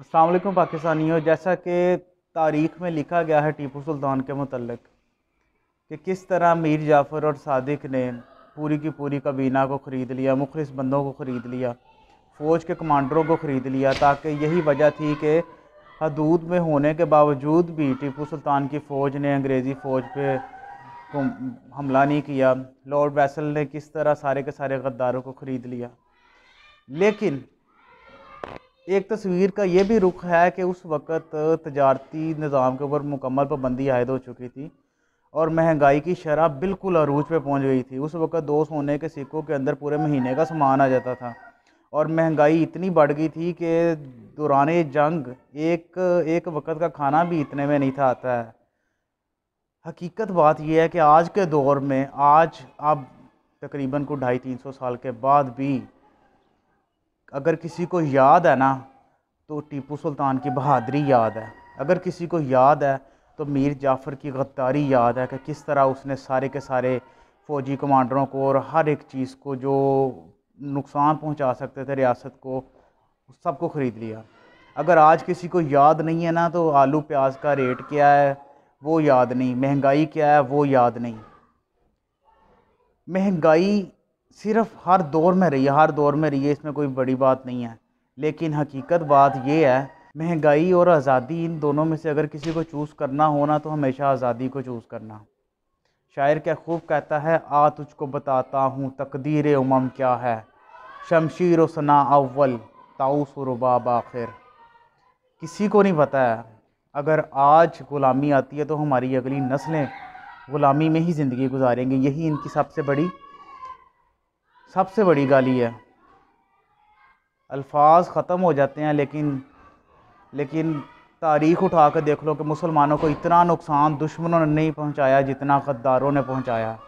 अस्सलाम वालेकुम पाकिस्तानियों। जैसा कि तारीख़ में लिखा गया है टीपू सुल्तान के मतलब कि किस तरह मीर जाफ़र और सादिक ने पूरी की पूरी काबीना को ख़रीद लिया, मुखलिस बंदों को ख़रीद लिया, फ़ौज के कमांडरों को ख़रीद लिया, ताकि यही वजह थी कि हदूद में होने के बावजूद भी टीपू सुल्तान की फ़ौज ने अंग्रेज़ी फ़ौज पे को हमला नहीं किया। लॉर्ड वेसल ने किस तरह सारे के सारे गद्दारों को ख़रीद लिया। लेकिन एक तस्वीर का ये भी रुख है कि उस वक़्त तजारती निज़ाम के ऊपर मुकम्मल पाबंदी आयद हो चुकी थी और महंगाई की शरह बिल्कुल अरूज पे पहुंच गई थी। उस वक़्त 2 सोने के सिक्कों के अंदर पूरे महीने का सामान आ जाता था और महंगाई इतनी बढ़ गई थी कि दौरान जंग एक एक वक़्त का खाना भी इतने में नहीं था आता है। हकीकत बात यह है कि आज के दौर में आज अब तकरीबन को 250-300 साल के बाद भी अगर किसी को याद है ना तो टीपू सुल्तान की बहादुरी याद है। अगर किसी को याद है तो मीर जाफ़र की गद्दारी याद है कि किस तरह उसने सारे के सारे फ़ौजी कमांडरों को और हर एक चीज़ को जो नुकसान पहुंचा सकते थे रियासत को, सबको ख़रीद लिया। अगर आज किसी को याद नहीं है ना तो आलू प्याज का रेट क्या है वो याद नहीं, महंगाई क्या है वो याद नहीं। महंगाई सिर्फ हर दौर में रही है, हर दौर में रही है, इसमें कोई बड़ी बात नहीं है। लेकिन हकीकत बात ये है, महंगाई और आज़ादी इन दोनों में से अगर किसी को चूज़ करना हो ना तो हमेशा आज़ादी को चूज़ करना। शायर क्या खूब कहता है, आ तुझको बताता हूँ तकदीर उमम क्या है, शमशीर व सना अव्वल ताउस व रुबाब आखिर। किसी को नहीं पता है। अगर आज ग़ुलामी आती है तो हमारी अगली नस्लें ग़ुलामी में ही ज़िंदगी गुजारेंगी। यही इनकी सबसे बड़ी गाली है। अल्फाज ख़त्म हो जाते हैं लेकिन तारीख़ उठा कर देख लो कि मुसलमानों को इतना नुकसान दुश्मनों ने नहीं पहुंचाया जितना गद्दारों ने पहुंचाया।